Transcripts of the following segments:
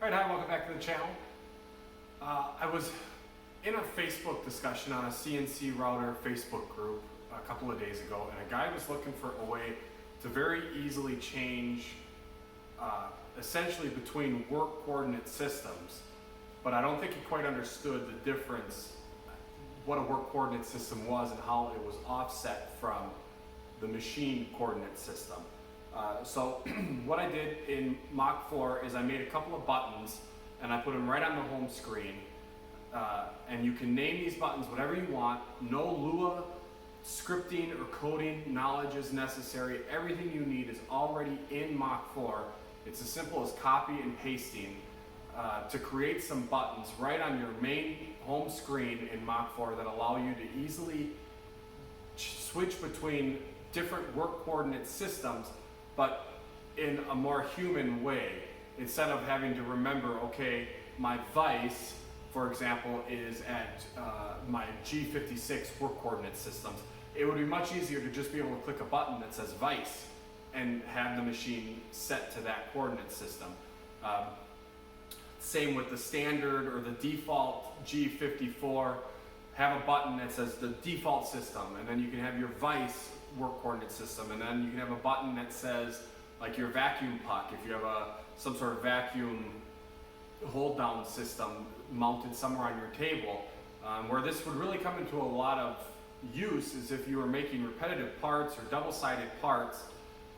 Alright, hi, welcome back to the channel. I was in a Facebook discussion on a CNC router Facebook group a couple of days ago, and a guy was looking for a way to very easily change essentially between work coordinate systems, but I don't think he quite understood the difference, what a work coordinate system was and how it was offset from the machine coordinate system. So what I did in Mach 4 is I made a couple of buttons and I put them right on the home screen. And you can name these buttons whatever you want. No Lua scripting or coding knowledge is necessary. Everything you need is already in Mach 4. It's as simple as copy and pasting to create some buttons right on your main home screen in Mach 4 that allow you to easily switch between different work coordinate systems, but in a more human way, instead of having to remember, okay, my vice, for example, is at my G56 work coordinate systems. It would be much easier to just be able to click a button that says vice and have the machine set to that coordinate system. Same with the standard or the default G54. Have a button that says the default system, and then you can have your vice work coordinate system, and then you can have a button that says like your vacuum puck if you have some sort of vacuum hold down system mounted somewhere on your table. Where this would really come into a lot of use is if you were making repetitive parts or double-sided parts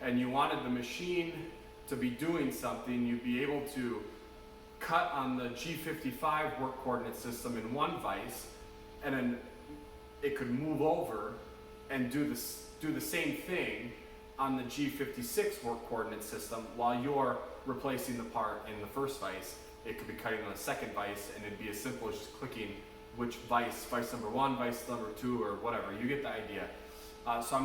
and you wanted the machine to be doing something, you'd be able to cut on the G55 work coordinate system in one vice, and then it could move over and do the same thing on the G56 work coordinate system while you're replacing the part in the first vice. It could be cutting on the second vice, and it'd be as simple as just clicking which vice number 1, vice number 2, or whatever. You get the idea. So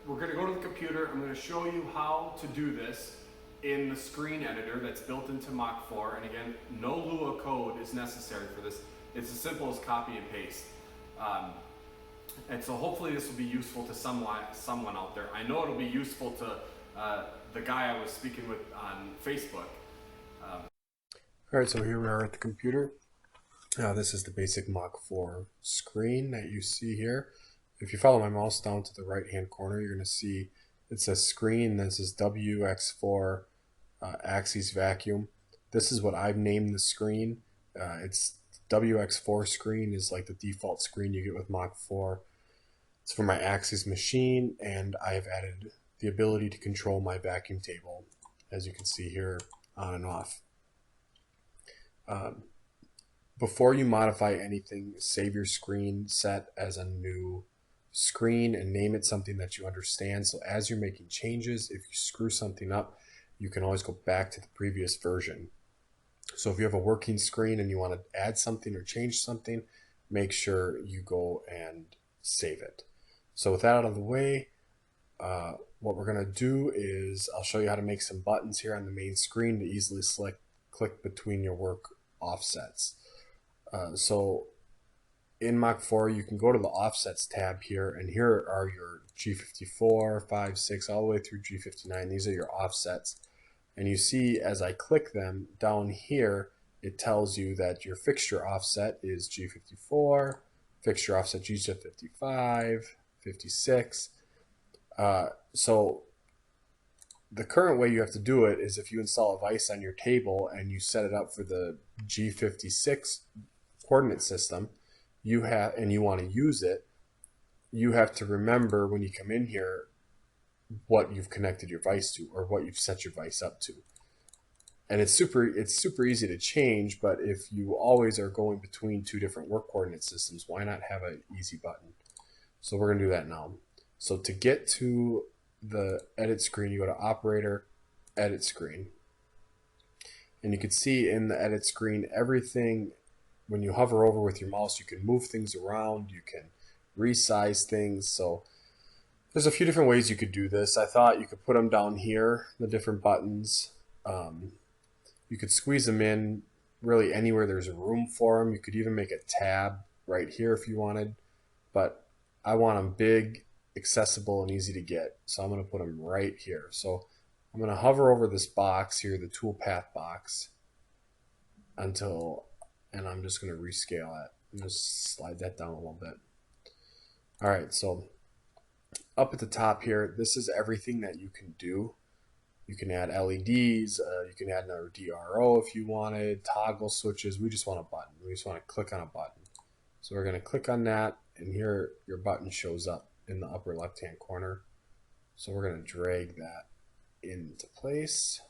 we're gonna go to the computer. I'm gonna show you how to do this in the screen editor that's built into Mach 4. And again, no Lua code is necessary for this. It's as simple as copy and paste. And so hopefully this will be useful to someone out there. I know it'll be useful to the guy I was speaking with on Facebook. Alright, so here we are at the computer. This is the basic Mach 4 screen that you see here. If you follow my mouse down to the right hand corner, you're going to see it says screen, then it says WX4 axis vacuum. This is what I've named the screen. It's WX4 screen is like the default screen you get with Mach 4. It's for my axis machine, and I have added the ability to control my vacuum table, as you can see here, on and off. Before you modify anything, save your screen set as a new screen and name it something that you understand. So as you're making changes, if you screw something up, you can always go back to the previous version. So if you have a working screen and you want to add something or change something, make sure you go and save it. So with that out of the way, what we're going to do is I'll show you how to make some buttons here on the main screen to easily click between your work offsets. So in Mach 4, you can go to the offsets tab here, and here are your G54, 5, 6, all the way through G59. These are your offsets. And you see as I click them down here, it tells you that your fixture offset is G54, fixture offset G55, 56. So the current way you have to do it is if you install a vice on your table and you set it up for the G56 coordinate system, and you want to use it, you have to remember when you come in here what you've connected your vice to or what you've set your vice up to. And it's super easy to change, but if you always are going between two different work coordinate systems, why not have an easy button? So we're going to do that now. So to get to the edit screen, you go to operator, edit screen. And you can see in the edit screen everything. When you hover over with your mouse, you can move things around, you can resize things. So there's a few different ways you could do this. I thought you could put them down here, the different buttons. You could squeeze them in really anywhere there's room for them. You could even make a tab right here if you wanted, but I want them big, accessible, and easy to get. So I'm going to put them right here. So I'm going to hover over this box here, the toolpath box, until, and I'm just going to rescale it. I'm going to slide that down a little bit. All right, so up at the top here, this is everything that you can do. You can add LEDs, you can add another DRO if you wanted, toggle switches. We just want a button. We just want to click on a button. So we're going to click on that, and here your button shows up in the upper left-hand corner. So we're going to drag that into place.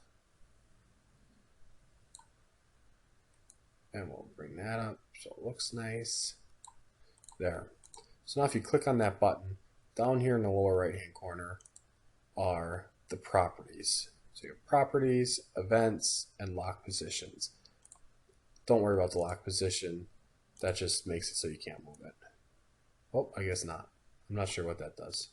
And we'll bring that up so it looks nice. There. So now if you click on that button, down here in the lower right-hand corner are the properties. So your properties, events, and lock positions. Don't worry about the lock position. That just makes it so you can't move it. Oh, I guess not. I'm not sure what that does.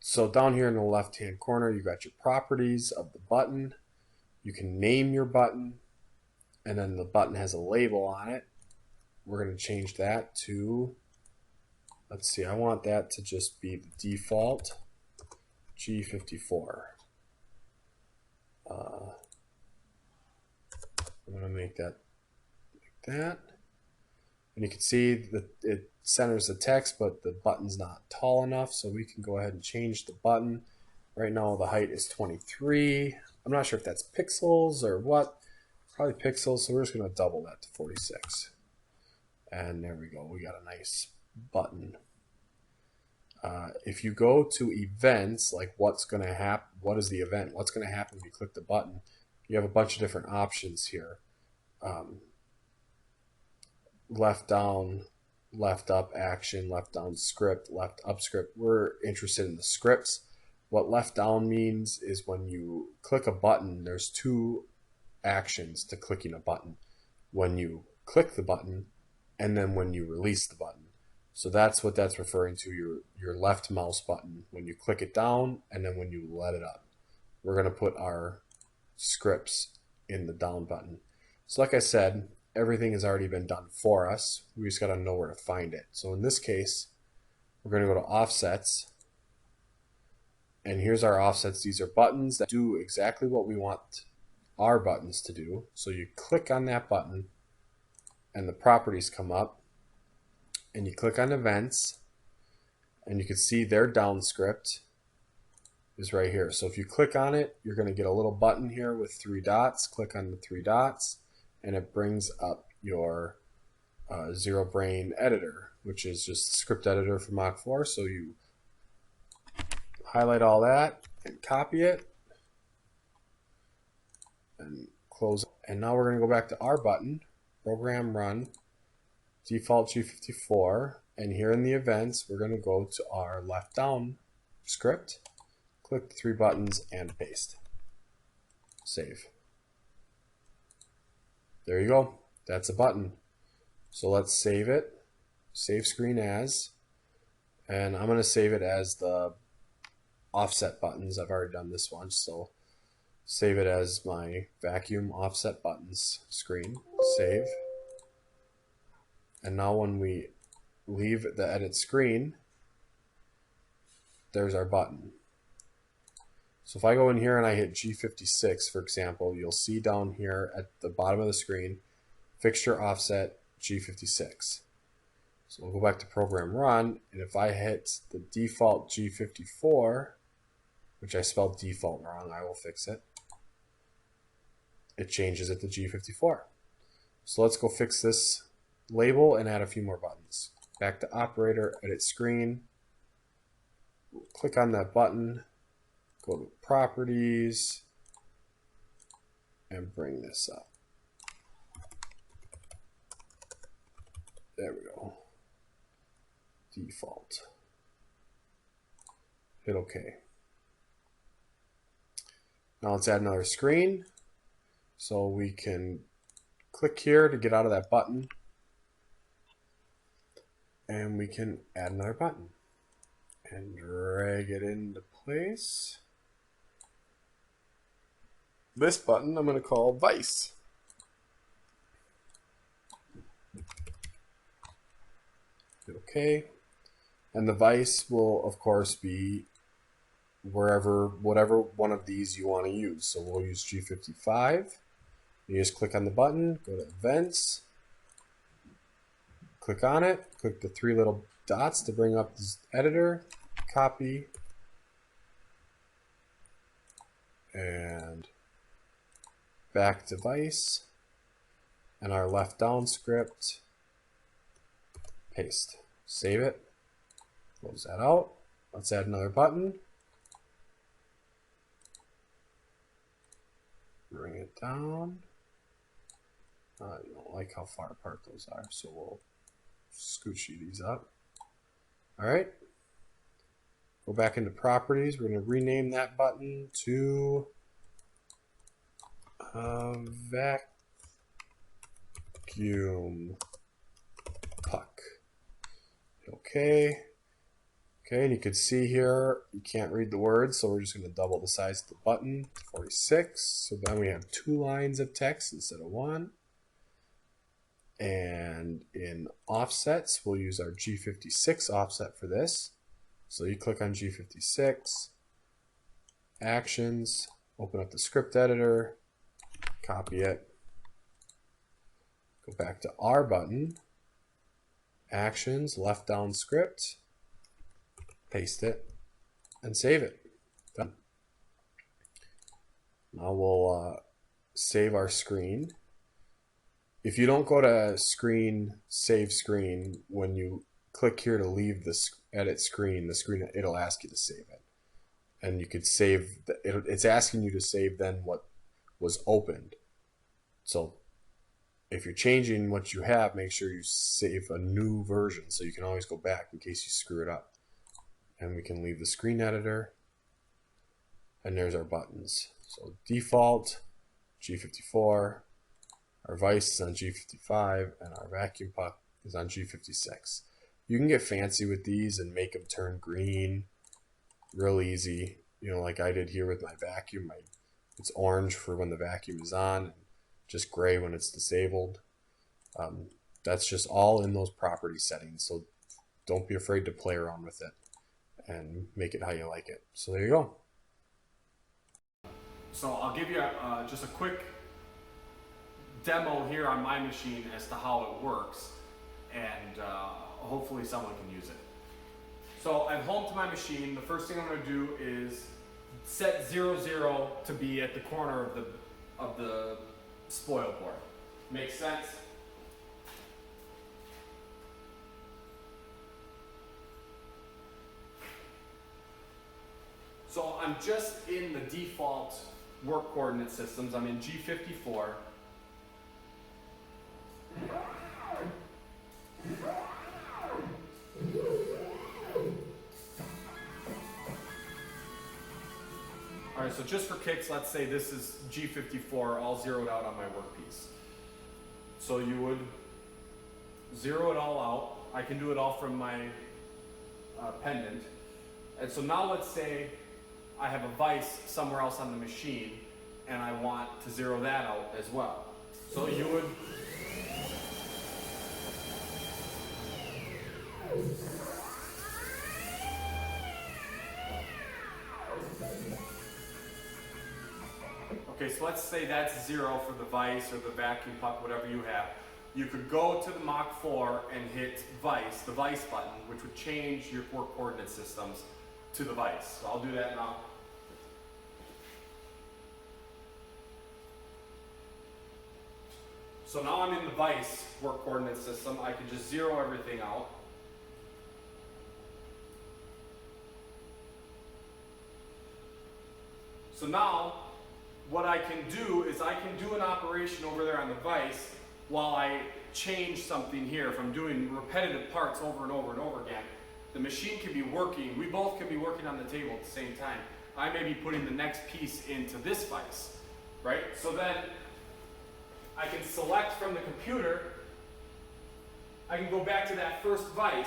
So down here in the left-hand corner, you got your properties of the button. You can name your button, and then the button has a label on it. We're going to change that to, let's see, I want that to just be the default G54. I'm going to make that like that. And you can see that it centers the text, but the button's not tall enough, so we can go ahead and change the button. Right now the height is 23. I'm not sure if that's pixels or what. Probably pixels, so we're just going to double that to 46. And there we go. We got a nice button. If you go to events, like what's going to happen, what is the event? What's going to happen when you click the button? You have a bunch of different options here. Left down, left up action, left down script, left up script. We're interested in the scripts. What left down means is when you click a button, there's two actions to clicking a button. When you click the button and then when you release the button. So that's what that's referring to, your left mouse button when you click it down and then when you let it up. We're going to put our scripts in the down button. So like I said, everything has already been done for us. We just got to know where to find it. So in this case, we're going to go to offsets. And here's our offsets. These are buttons that do exactly what we want our buttons to do. So you click on that button and the properties come up. And you click on events. And you can see their down script is right here. So if you click on it, you're going to get a little button here with 3 dots. Click on the 3 dots. And it brings up your Zero Brain editor, which is just script editor for Mach 4. So you highlight all that and copy it and close. And now we're going to go back to our button, program run, default G54. And here in the events, we're going to go to our left down script, click the 3 buttons and paste. Save. There you go. That's a button. So let's save it. Save screen as. And I'm going to save it as the offset buttons. I've already done this one. So save it as my vacuum offset buttons screen. Save. And now when we leave the edit screen, there's our button. So if I go in here and I hit G56, for example, you'll see down here at the bottom of the screen, fixture offset G56. So we'll go back to program run, and if I hit the default G54, which I spelled default wrong, I will fix it. It changes it to G54. So let's go fix this label and add a few more buttons. Back to operator, edit screen, click on that button, go to properties, and bring this up. There we go. Default. Hit OK. Now let's add another screen. So we can click here to get out of that button. And we can add another button. And drag it into place. This button I'm going to call Vice. Hit OK. And the Vice will, of course, be whatever one of these you want to use. So we'll use G55. You just click on the button, go to Events, click on it, click the three little dots to bring up this editor, copy, and back device, and our left down script, paste, save it, close that out. Let's add another button, bring it down. I don't like how far apart those are, so we'll scooch these up. All right, go back into properties. We're going to rename that button to vacuum puck. Okay. Okay, and you can see here, you can't read the words, so we're just going to double the size of the button, 46. So then we have 2 lines of text instead of 1. And in offsets, we'll use our G56 offset for this. So you click on G56, Actions, open up the script editor, copy it, go back to our button, Actions, left down script, paste it, and save it. Done. Now we'll save our screen. If you don't go to screen, save screen, when you click here to leave the edit screen, it'll ask you to save it. And you could save, it's asking you to save then what was opened. So if you're changing what you have, make sure you save a new version so you can always go back in case you screw it up. And we can leave the screen editor. And there's our buttons. So default, G54, our vise is on G55, and our vacuum puck is on G56. You can get fancy with these and make them turn green real easy. You know, like I did here with my vacuum. It's orange for when the vacuum is on, and just gray when it's disabled. That's just all in those property settings. So don't be afraid to play around with it and make it how you like it. So there you go. So I'll give you just a quick demo here on my machine as to how it works, and hopefully someone can use it. So I'm home to my machine. The first thing I'm going to do is set 00 to be at the corner of the spoil board. Makes sense? So I'm just in the default work coordinate systems. I'm in G54. All right, so just for kicks, let's say this is G54 all zeroed out on my workpiece. So you would zero it all out. I can do it all from my pendant. And so now let's say I have a vise somewhere else on the machine and I want to zero that out as well. So you would okay, so let's say that's 0 for the vise or the vacuum puck, whatever you have. You could go to the Mach 4 and hit vise, the vise button, which would change your work coordinate systems to the vise. So I'll do that now. So now I'm in the vise work coordinate system. I can just zero everything out. So now what I can do is I can do an operation over there on the vise while I change something here. If I'm doing repetitive parts over and over and over again, the machine can be working, we both can be working on the table at the same time. I may be putting the next piece into this vise, right? So then I can select from the computer, I can go back to that first vise,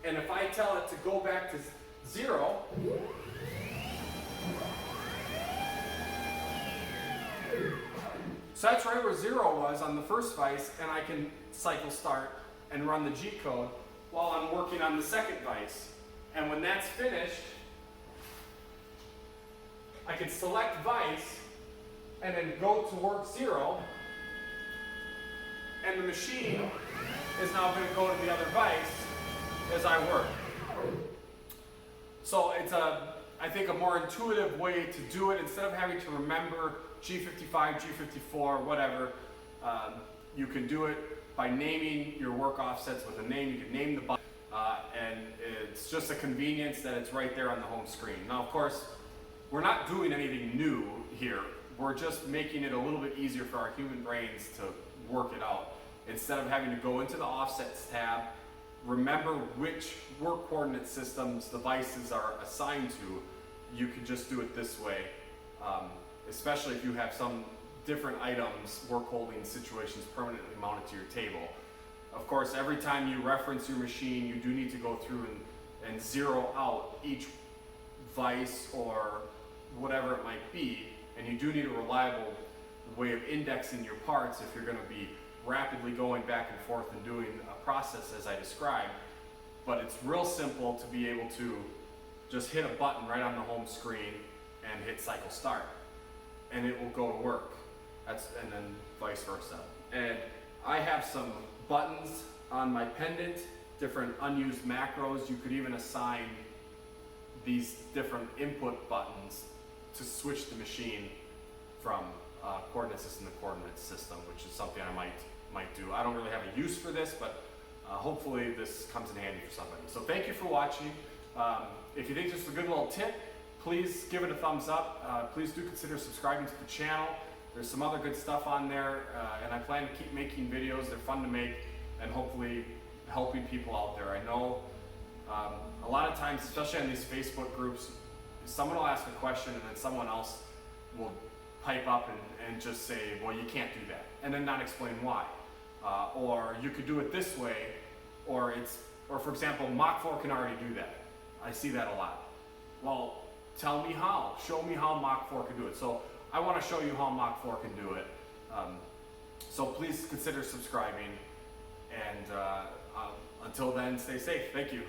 and if I tell it to go back to 0, so that's right where 0 was on the first vise, and I can cycle start and run the G code while I'm working on the second vise. And when that's finished, I can select vice and then go to work 0, and the machine is now going to go to the other vice as I work. So it's I think a more intuitive way to do it. Instead of having to remember G55, G54, whatever, you can do it by naming your work offsets with a name. You can name the button, and it's just a convenience that it's right there on the home screen. Now, of course, we're not doing anything new here. We're just making it a little bit easier for our human brains to work it out. Instead of having to go into the offsets tab, remember which work coordinate systems devices are assigned to, you can just do it this way, especially if you have some different items, work holding situations permanently mounted to your table. Of course, every time you reference your machine, you do need to go through and zero out each vice or whatever it might be, and you do need a reliable way of indexing your parts if you're going to be rapidly going back and forth and doing a process as I described. But it's real simple to be able to just hit a button right on the home screen and hit cycle start, and it will go to work. And then vice versa. And I have some buttons on my pendant, different unused macros. You could even assign these different input buttons to switch the machine from coordinate system to coordinate system, which is something I might do. I don't really have a use for this, but hopefully this comes in handy for somebody. So thank you for watching. If you think this is a good little tip, please give it a thumbs up. Please do consider subscribing to the channel. There's some other good stuff on there, and I plan to keep making videos. They're fun to make, and hopefully helping people out there. I know a lot of times, especially on these Facebook groups, someone will ask a question and then someone else will pipe up and just say, well, you can't do that, and then not explain why. Or you could do it this way, or for example, Mach 4 can already do that. I see that a lot. Well, tell me how. Show me how Mach 4 can do it. So I want to show you how Mach 4 can do it. So please consider subscribing, and until then, stay safe. Thank you.